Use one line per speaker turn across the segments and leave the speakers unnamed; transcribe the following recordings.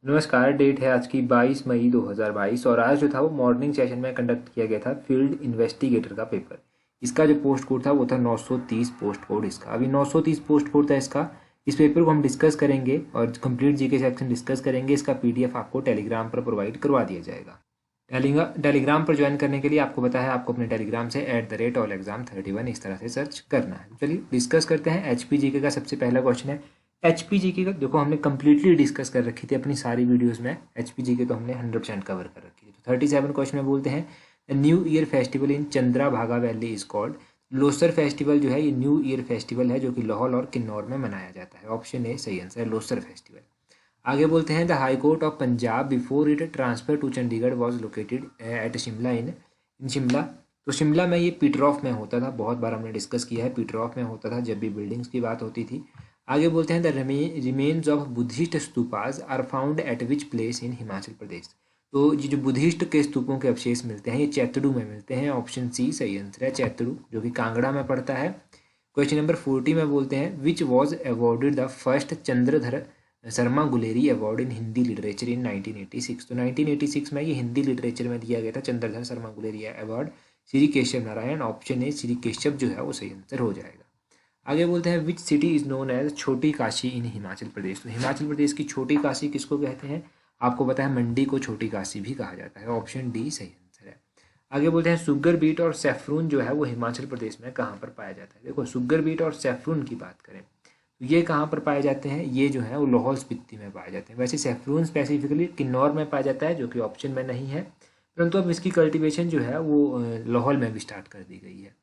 नमस्कार। डेट है आज की 22 मई 2022 और आज जो था वो मॉर्निंग सेशन में कंडक्ट किया गया था फील्ड इन्वेस्टिगेटर का पेपर। इसका जो पोस्ट कोड था वो था 930 पोस्ट कोड। इसका अभी 930 पोस्ट कोड था इसका। इस पेपर को हम डिस्कस करेंगे और कंप्लीट जीके सेक्शन डिस्कस करेंगे। इसका पीडीएफ आपको टेलीग्राम पर प्रोवाइड करवा दिया जाएगा। टेलीग्राम पर ज्वाइन करने के लिए आपको पता है आपको अपने टेलीग्राम से @allexam31 इस तरह से सर्च करना है। चलिए डिस्कस करते हैं। एचपीजीके का सबसे पहला क्वेश्चन है। एचपीजीके का देखो हमने कंप्लीटली डिस्कस कर रखी थी अपनी सारी वीडियोस में। एचपीजीके तो हमने 100% कवर कर रखी थी। तो 37 क्वेश्चन में बोलते हैं the new year festival in Chandrabhaga valley is called. Losar festival जो है ये न्यू ईयर फेस्टिवल है जो कि लाहौल और किन्नौर में मनाया जाता है। ऑप्शन ए सही आंसर है, लोसर फेस्टिवल। आगे बोलते हैं the high court of Punjab before it transfer to Chandigarh was located at Shimla in Shimla. तो शिमला में ये पीटरऑफ में होता था। बहुत बार हमने डिस्कस किया है, पीटरऑफ में होता था जब भी बिल्डिंग्स की बात होती थी। आगे बोलते हैं the remains of Buddhist stupas are found at which place in Himachal Pradesh. तो ये जो बुद्धिस्ट के स्तूपों के अवशेष मिलते हैं ये चैतडू में मिलते हैं। ऑप्शन सी सही आंसर है, चैतडू, जो कि कांगड़ा में पड़ता है। क्वेश्चन नंबर 40 में बोलते हैं which was awarded the first Chandradhar Sharma Guleri award in Hindi literature in 1986। तो 1986 में ये हिंदी लिटरेचर में दिया गया था Chandradhar Sharma Guleri award Shri Keshav Narayan. Option A Shri Keshav जो है वो सही आंसर हो जाएगा। आगे बोलते हैं which city is known as Chhoti Kashi इन हिमाचल प्रदेश। तो हिमाचल प्रदेश की छोटी काशी किसको कहते हैं? आपको पता है मंडी को छोटी काशी भी कहा जाता है। ऑप्शन डी सही आंसर है। आगे बोलते हैं सुगर बीट और सैफरून जो है वो हिमाचल प्रदेश में कहाँ पर पाया जाता है? देखो सुगर बीट और सैफरून की बात करें तो ये कहाँ पर पाए जाते हैं? ये जो है वो लाहौल स्पीति में पाए जाते हैं। वैसे सैफरून स्पेसिफिकली किन्नौर में पाया जाता है जो कि ऑप्शन में नहीं है, परंतु अब इसकी कल्टीवेशन जो है वो लाहौल में भी स्टार्ट कर दी गई है।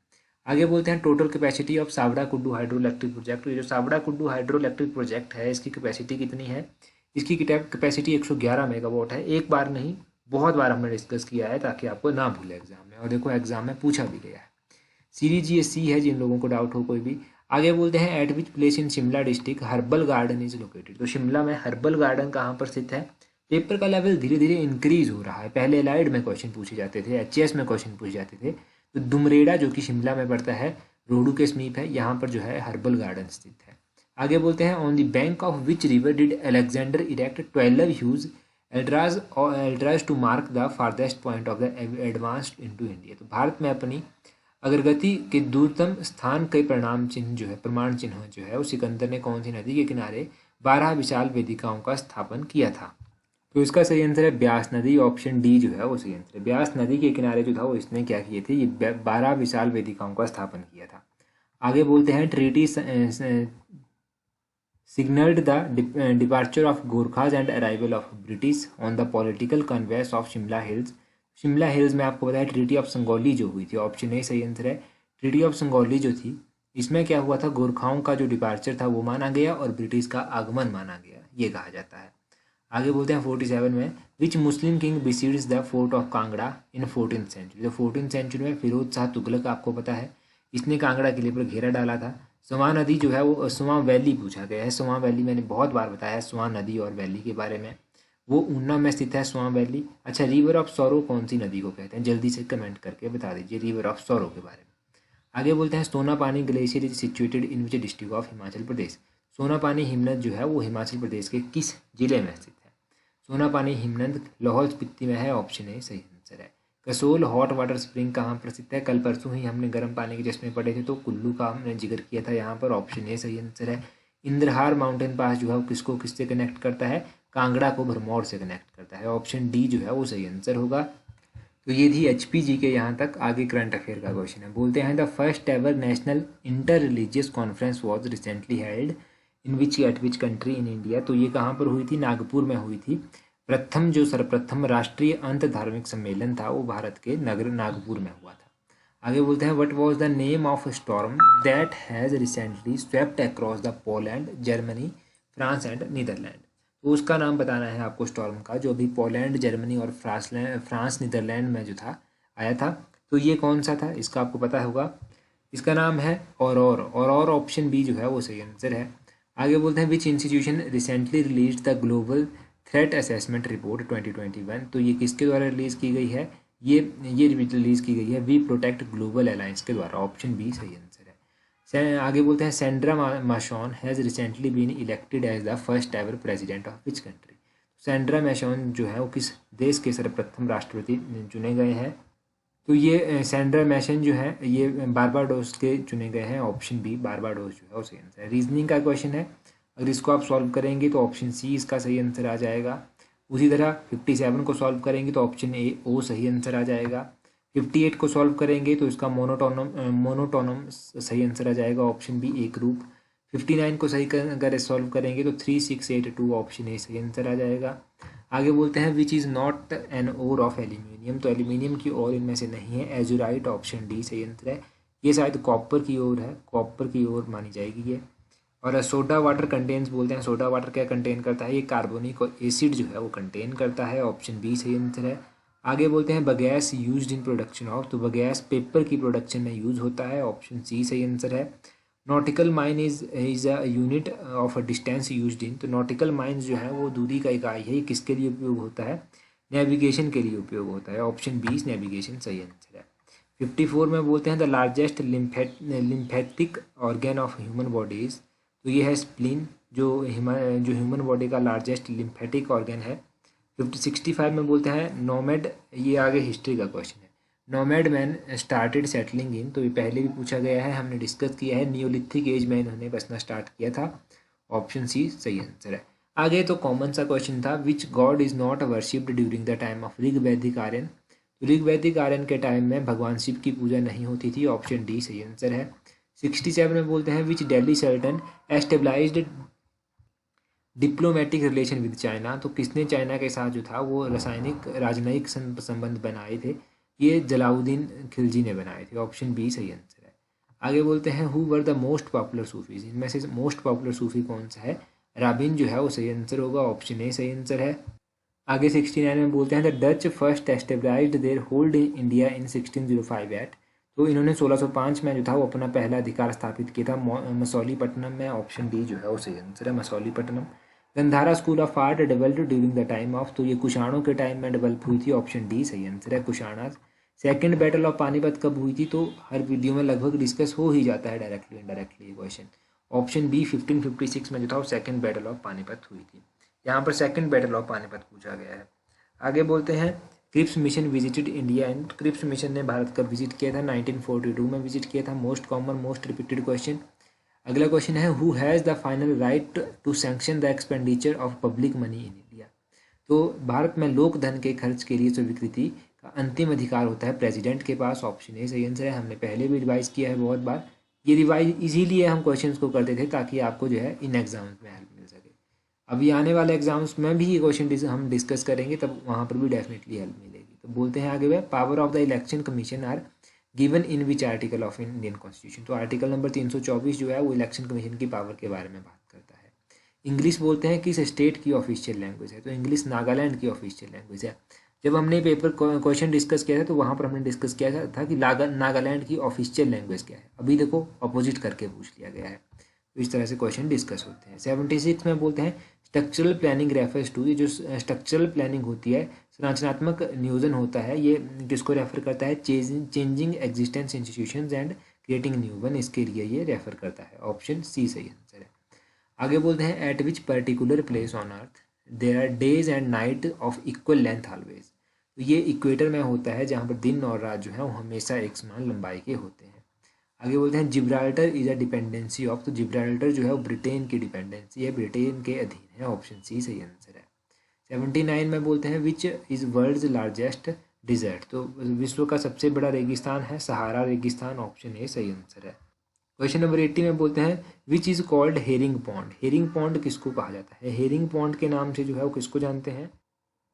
आगे बोलते हैं total capacity of Savda Kuddu hydro electric project. ये जो सावड़ा कुड्डू हाइड्रो इलेक्ट्रिक प्रोजेक्ट है इसकी कैपेसिटी कितनी है? इसकी कैपेसिटी 111 मेगावाट है। एक बार नहीं बहुत बार हमने डिस्कस किया है ताकि आपको ना भूले एग्जाम में, और देखो एग्जाम में पूछा भी गया है। सीरीज ये सी है जिन लोगों को डाउट हो कोई भी। आगे बोलते हैं at which place in Shimla district herbal garden is located. तो शिमला में हर्बल गार्डन कहाँ पर स्थित है? पेपर का लेवल धीरे धीरे इंक्रीज हो रहा है। पहले एलाइड में क्वेश्चन पूछे जाते थे, एचएस में क्वेश्चन पूछे जाते थे। तो दुमरेड़ा जो कि शिमला में पड़ता है, रोहडू के समीप है, यहाँ पर जो है हर्बल गार्डन स्थित है। आगे बोलते हैं on the bank of which river did Alexander erect 12 huge altars to mark the farthest point of the advanced into India. तो भारत में अपनी अग्रगति के दूरतम स्थान के प्रमाण चिन्ह जो है उस सिकंदर ने कौन सी नदी के किनारे 12 विशाल वेदिकाओं का स्थापन किया था? तो इसका सही आंसर है ब्यास नदी। ऑप्शन डी जो है वो सही आंसर है। ब्यास नदी के किनारे जो था वो इसने क्या किए थे? ये 12 विशाल वेदिकाओं का स्थापन किया था। आगे बोलते हैं treaty signaled the departure of Gorkhas and arrival of British on the political conveys of Shimla Hills। Shimla hills में आपको पता है ट्रीटी ऑफ संगौली जो हुई थी। ऑप्शन ए सही आंसर है। ट्रीटी ऑफ संगौली जो थी इसमें क्या हुआ था? गोरखाओं का जो डिपार्चर था वो माना गया और ब्रिटिश का आगमन माना गया, ये कहा जाता है। आगे बोलते हैं 47 में which Muslim king besieged the fort of Kangra in 14th century. तो 14th सेंचुरी में फिरोज शाह तुगलक आपको पता है इसने कांगड़ा किले पर घेरा डाला था। स्वां नदी जो है वो स्वां वैली पूछा गया है। स्वां वैली मैंने बहुत बार बताया है स्वां नदी और वैली के बारे में। वो ऊना में स्थित है स्वां वैली। अच्छा रिवर ऑफ सौरो कौन सी नदी को कहते हैं? जल्दी से कमेंट करके बता दीजिए रिवर ऑफ सौरो के बारे में। आगे बोलते हैं Sona Pani glacier is situated in which district of Himachal Pradesh. Sona Pani हिमनद जो है वो हिमाचल प्रदेश के किस जिले में स्थित है? सोना पानी हिमनद लाहौल स्पीति में है। ऑप्शन ए सही आंसर है। कसोल हॉट वाटर स्प्रिंग कहाँ पर स्थित है? कल परसों ही हमने गर्म पानी के चश्मे पढ़े थे तो कुल्लू का हमने जिक्र किया था यहाँ पर। ऑप्शन ए सही आंसर है। इंद्रहार माउंटेन पास जो है वो किसको किससे कनेक्ट करता है? कांगड़ा को भरमौर से कनेक्ट करता है। ऑप्शन डी जो है वो सही आंसर होगा। तो ये थी एचपीजी के यहाँ तक। आगे करंट अफेयर का क्वेश्चन है। बोलते हैं the first ever national inter religious conference was recently held in which eight which country in India. तो ये कहाँ पर हुई थी? नागपुर में हुई थी। सर्वप्रथम राष्ट्रीय अंत धार्मिक सम्मेलन था वो भारत के नगर नागपुर में हुआ था। आगे बोलते हैं what was the name of storm that has recently swept across the Poland Germany France and Netherlands. तो उसका नाम बताना है आपको स्टॉर्म का, जो अभी पोलैंड जर्मनी और फ्रांस नीदरलैंड में जो था आया था। तो ये कौन सा था? इसका आपको पता होगा। इसका नाम है और ऑप्शन बी जो है वो सही आंसर है। आगे बोलते हैं विच institution recently release the global threat assessment report 2021। तो ये किसके द्वारा रिलीज़ की गई है? ये रिलीज़ की गई है वी प्रोटेक्ट ग्लोबल अलायंस के द्वारा। ऑप्शन बी सही आंसर है। आगे बोलते हैं Sandra Mason has recently been elected as the first ever president of which country. Sandra Mason जो है वो किस देश के सर्वप्रथम राष्ट्रपति चुने गए हैं? तो ये सैंड्रा मैशन जो है ये बारबाडोस के चुने गए हैं। ऑप्शन बी बारबाडोस जो है वो सही आंसर है। रीजनिंग का क्वेश्चन है, अगर इसको आप सॉल्व करेंगे तो ऑप्शन सी इसका सही आंसर आ जाएगा। उसी तरह 57 को सॉल्व करेंगे तो ऑप्शन ए ओ सही आंसर आ जाएगा। 58 को सॉल्व करेंगे तो इसका मोनोटोनम सही आंसर आ जाएगा, ऑप्शन बी एक रूप। 59 को सही अगर सॉल्व करेंगे तो 3682 ऑप्शन ए सही आंसर आ जाएगा। आगे बोलते हैं which is not an ore of aluminium, तो एल्यूमिनियम की ओर इनमें से नहीं है। एजुराइट ऑप्शन डी सही आंसर है। ये शायद कॉपर की ओर है, कॉपर की ओर मानी जाएगी ये। और सोडा वाटर कंटेन्स बोलते हैं, सोडा वाटर क्या कंटेन करता है? ये कार्बोनिक एसिड जो है वो कंटेन करता है, ऑप्शन बी सही आंसर है। आगे बोलते हैं बगैस यूज्ड इन प्रोडक्शन ऑफ, तो बगैस पेपर की प्रोडक्शन में यूज होता है, ऑप्शन सी सही आंसर है। Nautical mine is a unit of a distance used in, तो नॉटिकल माइन जो है वो दूरी का इकाई है, ये किसके लिए उपयोग होता है? नेविगेशन के लिए उपयोग होता है, ऑप्शन बी नेविगेशन सही आंसर है। 54 में बोलते हैं the largest lymphatic organ of human bodies, तो ये है स्प्लीन, जो ह्यूमन बॉडी का लार्जेस्ट लिम्फेटिक ऑर्गेन है। 65 में बोलते हैं नोमैड, ये आगे हिस्ट्री का क्वेश्चन है। Nomad man started settling in, तो ये पहले भी पूछा गया है, हमने डिस्कस किया है। नियोलिथिक एज में इन्होंने बसना स्टार्ट किया था, ऑप्शन सी सही आंसर है। आगे तो कॉमन सा क्वेश्चन था, which god is not worshipped during the time of Rig Vedic Aryan, तो ऋग वैदिक आर्यन के टाइम में भगवान शिव की पूजा नहीं होती थी, ऑप्शन डी सही आंसर है। 67 में बोलते हैं which Delhi sultan established diplomatic relation with China, तो किसने चाइना के साथ जो था वो राजनयिक संबंध बनाए थे? ये जलाउद्दीन खिलजी ने बनाए थे, ऑप्शन बी सही आंसर है। आगे बोलते हैं who were the most popular Sufis, इनमें से मोस्ट पॉपुलर सूफी कौन सा है? राबिन जो है वो सही आंसर होगा, ऑप्शन ए सही आंसर है। आगे 69 में बोलते हैं the Dutch first established their hold in India in 1605 at, तो इन्होंने 1605 में जो था वो अपना पहला अधिकार स्थापित किया था मसौलीपट्टनम में, ऑप्शन डी जो है वो सही आंसर है, Masulipatnam. Gandhara school of art developed during the time of, तो ये कुशाणों के टाइम में डेवलप हुई थी, ऑप्शन डी सही आंसर है, Kushana. Second battle of Panipat कब हुई थी? तो हर वीडियो में लगभग डिस्कस हो ही जाता है डायरेक्टली इनडायरेक्टली ये क्वेश्चन, ऑप्शन बी 1556 में जो था वो सेकंड बैटल ऑफ पानीपत हुई थी। यहाँ पर सेकंड बैटल ऑफ पानीपत पूछा गया है। आगे बोलते हैं Cripps Mission visited India and, Cripps Mission ने भारत कब विजिट किया था? 1942 में विजिट किया था। Most common most repeated question. अगला क्वेश्चन है who has the final right to sanction the expenditure of public money in India, तो भारत में लोक धन के खर्च के लिए स्वीकृति का अंतिम अधिकार होता है प्रेसिडेंट के पास, ऑप्शन ए सही आंसर है। हमने पहले भी रिवाइज किया है बहुत बार, ये रिवाइज इसीलिए हम क्वेश्चंस को करते थे ताकि आपको जो है इन एग्जाम्स में हेल्प मिल सके। अभी आने वाले एग्जाम्स में भी ये क्वेश्चन हम डिस्कस करेंगे, तब वहाँ पर भी डेफिनेटली हेल्प मिलेगी। तो बोलते हैं आगे वह power of the Election Commission are given in which article of Indian constitution, तो आर्टिकल नंबर 324 जो है वो इलेक्शन कमीशन की पावर के बारे में बात करता है। इंग्लिश बोलते हैं किस स्टेट की ऑफिशियल लैंग्वेज है, तो इंग्लिश नागालैंड की ऑफिशियल लैंग्वेज है। जब हमने पेपर क्वेश्चन डिस्कस किया था तो वहाँ पर हमने डिस्कस किया था कि नागालैंड की ऑफिशियल लैंग्वेज क्या है, अभी देखो अपोजिट करके पूछ लिया गया है, तो इस तरह से क्वेश्चन डिस्कस होते हैं। 76 में बोलते हैं स्ट्रक्चरल प्लानिंग रेफर्स टू, ये जो स्ट्रक्चरल प्लानिंग होती है, संरचनात्मक नियोजन होता है, ये किसको रेफर करता है? Changing existence institutions and creating new one, इसके लिए ये रेफर करता है, ऑप्शन सी सही आंसर है। आगे बोलते हैं at which particular place on earth there are days and night of equal length always, तो ये इक्वेटर में होता है जहाँ पर दिन और रात जो है वो हमेशा एक समान लंबाई के होते हैं। आगे बोलते हैं Gibraltar is a dependency of, तो जिब्राल्टर जो है वो ब्रिटेन की डिपेंडेंसी है, ब्रिटेन के अधीन है, ऑप्शन सी सही आंसर है। 79 में बोलते हैं which is world's largest desert, तो विश्व का सबसे बड़ा रेगिस्तान है सहारा रेगिस्तान, ऑप्शन ए सही आंसर है। क्वेश्चन नंबर 80 में बोलते हैं which is called herring pond, herring pond किसको कहा जाता है? हेरिंग पॉन्ड के नाम से जो है वो किसको जानते हैं?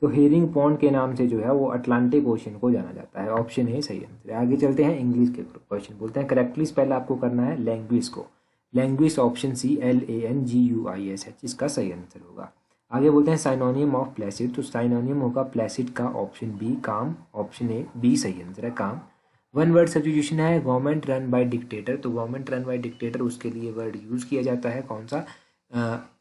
तो हेरिंग पॉन्ड के नाम से जो है वो अटलांटिक ओशन को जाना जाता है, ऑप्शन ए सही आंसर है। आगे चलते हैं इंग्लिश के क्वेश्चन, बोलते हैं करेक्टली पहले आपको करना है लैंग्वेज को, लैंग्वेज ऑप्शन सी LANGUISH इसका सही आंसर होगा। आगे बोलते हैं साइनोनियम ऑफ प्लेसिड, तो साइनोनियम होगा प्लेसिड का, ऑप्शन बी काम, ऑप्शन ए बी सही आंसर है काम। वन वर्ड सब्स्टिट्यूशन है गवर्नमेंट रन बाय डिक्टेटर, तो गवर्नमेंट रन बाय डिक्टेटर उसके लिए वर्ड यूज़ किया जाता है कौन सा?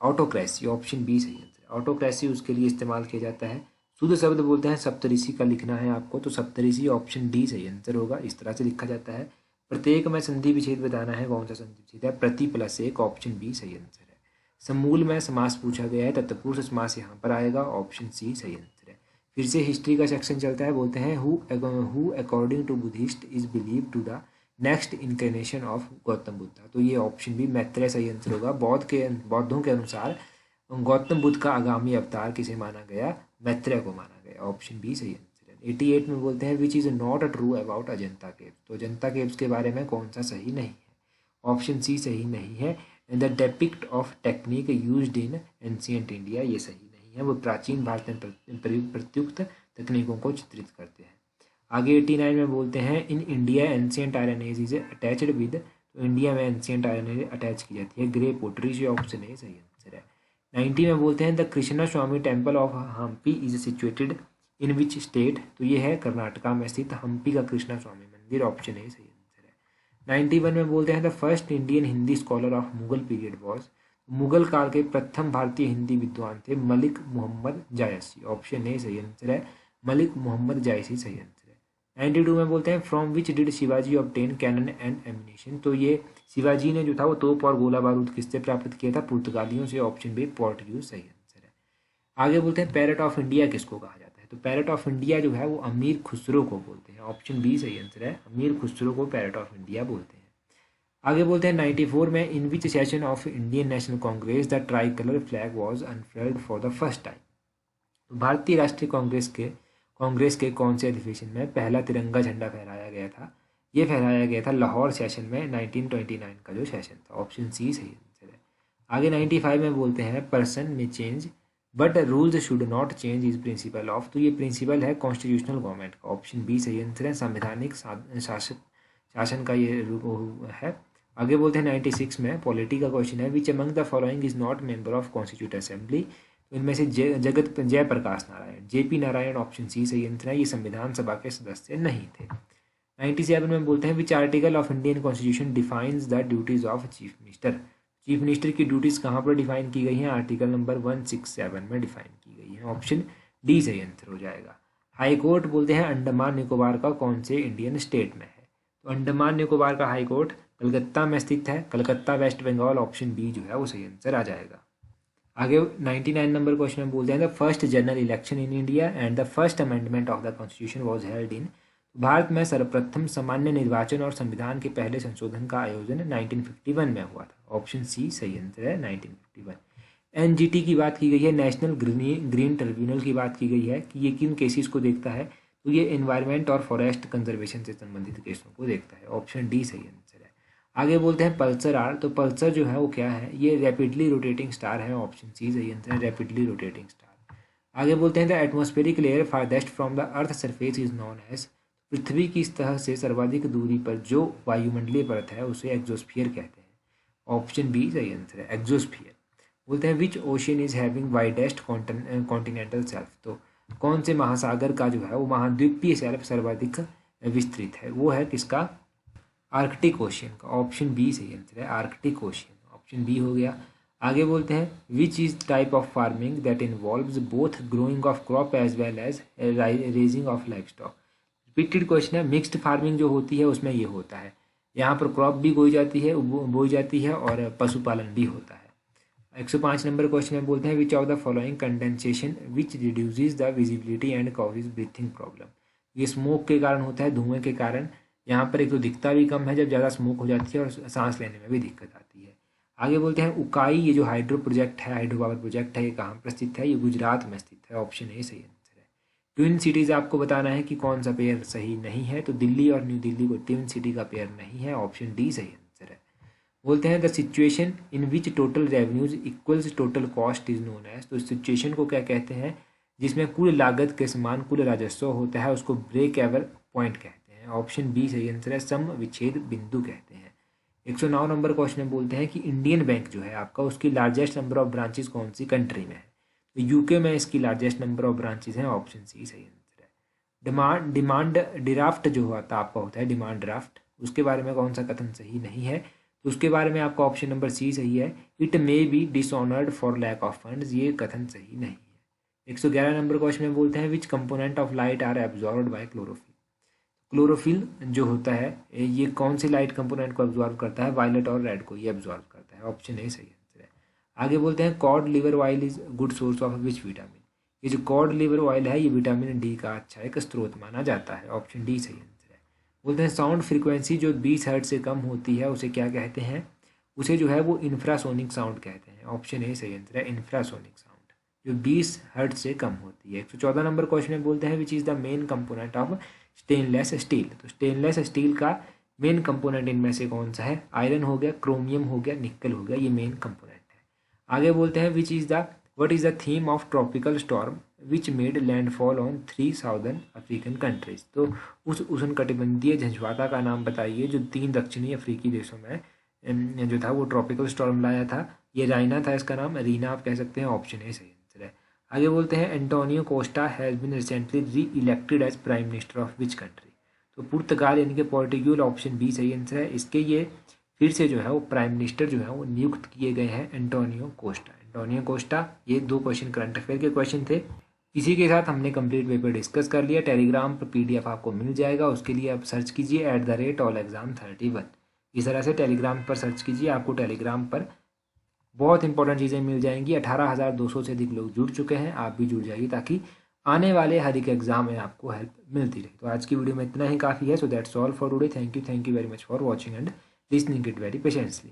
ऑटोक्रेसी, ऑप्शन बी सही आंसर है, ऑटोक्रेसी उसके लिए इस्तेमाल किया जाता है। शुद्ध शब्द बोलते हैं सप्तऋषि का लिखना है आपको, तो सप्तऋषि ऑप्शन डी सही आंसर होगा, इस तरह से लिखा जाता है। प्रत्येक में संधि विच्छेद बताना है, कौन सा संधि विच्छेद है? प्रति प्लस एक, ऑप्शन बी सही आंसर है। समूल में समास पूछा गया है, तत्पुरुष समास यहाँ पर आएगा, ऑप्शन सी सही आंसर है। फिर से हिस्ट्री का सेक्शन चलता है, बोलते हैं who according to Buddhist is believe to the next incarnation of Gautam Buddha. तो ये ऑप्शन भी मैत्रेय सही आंसर होगा। बौद्धों के अनुसार गौतम बुद्ध का आगामी अवतार किसे माना गया? मैत्रेय को माना गया, ऑप्शन बी सही आंसर है। 88 में बोलते हैं which is not true about Ajanta caves. तो अजंता केव्स के बारे में कौन सा सही नहीं है? ऑप्शन सी सही नहीं है। The depict of technique used in ancient India, ये सही नहीं है। वो प्राचीन भारत में प्रयुक्त तकनीकों को चित्रित करते हैं। आगे 89 में बोलते हैं in India ancient iron age is attached with. तो इंडिया में एंशियंट आयरन एज अटैच की जाती है ग्रे पोटरी से, ऑप्शन ए सही आंसर है। 90 में बोलते हैं the Krishna Swami temple of Hampi is situated in which state. तो ये है कर्नाटका में स्थित हम्पी का कृष्णा स्वामी मंदिर, ऑप्शन ए सही आंसर है। 91 में बोलते हैं the first Indian Hindi scholar of Mughal period was. Mughal काल के प्रथम भारतीय हिंदी विद्वान थे मलिक मोहम्मद जायसी, ऑप्शन ए सही आंसर है। मलिक मोहम्मद जायसी सही आंसर है। 92 में बोलते हैं from which did Shivaji obtain cannon and ammunition. तो ये शिवाजी ने जो था वो तोप और गोला बारूद किससे प्राप्त किया था? पुर्तगालियों से, ऑप्शन बी पोर्टुगीज सही आंसर है। आगे बोलते हैं पैरट ऑफ इंडिया किसको कहा जाता है? तो पैरट ऑफ इंडिया जो है वो अमीर खुसरो को बोलते हैं, ऑप्शन बी सही आंसर है। अमीर खुसरो को पैरट ऑफ इंडिया बोलते हैं। आगे बोलते हैं 94 में in which session of Indian National Congress the tricolour flag was unfurled for the first time. तो भारतीय राष्ट्रीय कांग्रेस के कौन से अधिवेशन में पहला तिरंगा झंडा फहराया गया था? ये फहराया गया था लाहौर सेशन में 1929 का जो सेशन था, ऑप्शन सी सही आंसर है। आगे 95 में बोलते हैं पर्सन में change but rules should not change is principle of. तो ये प्रिंसिपल है कॉन्स्टिट्यूशनल गवर्नमेंट का, ऑप्शन बी सही आंसर है। संवैधानिक शासन का ये है। आगे बोलते हैं 96 में पॉलिटी का क्वेश्चन है which among the following is not member of constitute assembly. तो इनमें से Jayaprakash Narayan, JP Narayan, option C सही आंसर है। ये संविधान सभा के सदस्य नहीं थे। 97 में बोलते हैं विच article of Indian constitution defines the duties of chief minister. Chief minister की ड्यूटीज कहाँ पर डिफाइन की गई हैं? आर्टिकल नंबर 167 में डिफाइन की गई है, ऑप्शन डी सही आंसर हो जाएगा। हाई कोर्ट बोलते हैं अंडमान निकोबार का कौन से इंडियन स्टेट में है? तो अंडमान निकोबार का हाई कोर्ट कलकत्ता में स्थित है, Calcutta West Bengal, option B जो है वो सही आंसर आ जाएगा। आगे 99 नंबर क्वेश्चन में बोलते हैं the first general election in India and the first amendment of the constitution was held in. Bharat में सर्वप्रथम सामान्य निर्वाचन और संविधान के पहले संशोधन का आयोजन 1951 में हुआ था, ऑप्शन सी सही आंसर है 1951। एनजीटी की बात की गई है, नेशनल ग्रीन ट्रिब्यूनल की बात की गई है कि ये किन केसेस को देखता है? तो ये एनवायरमेंट और फॉरेस्ट कंजर्वेशन से संबंधित केसों को देखता है, ऑप्शन डी सही आंसर है। आगे बोलते हैं पल्सर आर। तो पल्सर जो है वो क्या है? ये रैपिडली रोटेटिंग स्टार है, ऑप्शन सी सही आंसर है, रैपिडली रोटेटिंग स्टार। आगे बोलते हैं the atmospheric layer farthest from the earth surface is known as. पृथ्वी की सतह से सर्वाधिक दूरी पर जो वायुमंडलीय परत है उसे एक्सोस्फीयर कहते हैं, ऑप्शन बी सही आंसर है, एक्सोस्फीयर। बोलते हैं which ocean is having widest continental shelf. तो कौन से महासागर का जो है वो महाद्वीपीय सेल्फ सर्वाधिक विस्तृत है? वो है किसका? आर्कटिक ओशियन का, ऑप्शन बी सही आंसर है, आर्कटिक ओशियन, ऑप्शन बी हो गया। आगे बोलते हैं which is type of farming that involves both growing of crop as well as raising of life stock. Repeated question है। मिक्स्ड फार्मिंग जो होती है उसमें ये होता है, यहाँ पर क्रॉप भी बोई जाती है और पशुपालन भी होता है। 105 नंबर क्वेश्चन में बोलते हैं which of the following condensation which reduces the visibility and causes breathing problem. ये स्मोक के कारण होता है, धुएं के कारण। यहाँ पर एक तो दिखता भी कम है जब ज़्यादा स्मोक हो जाती है और सांस लेने में भी दिक्कत आती है। आगे बोलते हैं उकाई, ये जो हाइड्रो प्रोजेक्ट है, हाइड्रो पावर प्रोजेक्ट है, ये कहाँ पर स्थित है? ये गुजरात में स्थित है, ऑप्शन ए सही आंसर है। ट्विन सिटीज़ आपको बताना है कि कौन सा पेयर सही नहीं है, तो दिल्ली और न्यू दिल्ली को ट्विन सिटी का पेयर नहीं है, ऑप्शन डी सही आंसर है। बोलते हैं the situation in which total revenues equals total cost is known as. तो सिचुएशन को क्या कहते हैं? जिसमें कुल लागत के समान कुल राजस्व होता है, उसको ब्रेक एवर पॉइंट कहते हैं, ऑप्शन बी सही आंसर है, सम विच्छेद बिंदु कहते हैं। 109 नंबर क्वेश्चन में बोलते हैं कि इंडियन बैंक जो है आपका, उसकी लार्जेस्ट नंबर ऑफ ब्रांचेस कौन सी कंट्री में है? तो यूके में इसकी लार्जेस्ट नंबर ऑफ ब्रांचेस हैं, ऑप्शन सी सही आंसर है। डिमांड ड्राफ्ट जो होता है डिमांड ड्राफ्ट, उसके बारे में कौन सा कथन सही नहीं है? तो उसके बारे में आपका ऑप्शन नंबर सी सही है, it may be dishonoured for lack of funds, ये कथन सही नहीं है। 111 नंबर क्वेश्चन में बोलते हैं which component of light are absorbed by chlorophyll. Chlorophyll जो होता है ये कौन सी लाइट कंपोनेंट को एब्जॉर्ब करता है? वायलेट और रेड को ये एब्जॉर्ब करता है, ऑप्शन ए सही आंसर है। आगे बोलते हैं cod liver oil is good source of which vitamin. ये जो कॉड लिवर ऑयल है ये विटामिन डी का अच्छा एक स्रोत माना जाता है। ऑप्शन डी सही आंसर है। बोलते हैं साउंड फ्रीक्वेंसी जो 20 हर्ट्ज से कम होती है उसे क्या कहते हैं, उसे जो है वो इंफ्रासोनिक साउंड कहते हैं। ऑप्शन ए सही आंसर है, इंफ्रासोनिक साउंड जो 20 हर्ट्ज से कम होती है। 114 नंबर क्वेश्चन में बोलते हैं which is the main component of stainless steel. तो स्टेनलेस स्टील का मेन कंपोनेंट इनमें से कौन सा है, आयरन हो गया, क्रोमियम हो गया, निकल हो गया, ये मेन कंपोनेंट है। आगे बोलते हैं which is the what is the theme of tropical storm which made landfall on 3 southern African countries. तो उस उष्णकटिबंधीय झंझवाता का नाम बताइए जो 3 दक्षिणी अफ्रीकी देशों में जो था वो ट्रॉपिकल स्टॉर्म लाया था। ये राइना था, इसका नाम रीना आप कह सकते हैं। ऑप्शन ए सही आंसर है। आगे बोलते हैं Antonio Costa has been recently re elected as prime minister of which country. तो पुर्तगाल यानी कि पोर्टुगल, ऑप्शन बी सही आंसर है। इसके ये फिर से जो है वो प्राइम मिनिस्टर जो है वो नियुक्त किए गए हैं एंटोनियो कोस्टा। एंटोनियो कोस्टा, ये 2 क्वेश्चन करंट अफेयर के क्वेश्चन थे। इसी के साथ हमने कंप्लीट पेपर डिस्कस कर लिया। टेलीग्राम पर PDF आपको मिल जाएगा, उसके लिए आप सर्च कीजिए @allexam31। इस तरह से टेलीग्राम पर सर्च कीजिए, आपको टेलीग्राम पर बहुत इंपॉर्टेंट चीज़ें मिल जाएंगी। 18,200 से अधिक लोग जुड़ चुके हैं, आप भी जुड़ जाइए ताकि आने वाले हर एक एग्जाम में आपको हेल्प मिलती रहे। तो आज की वीडियो में इतना ही काफ़ी है। So that's all for today. Thank you very much for watching and listening it very patiently.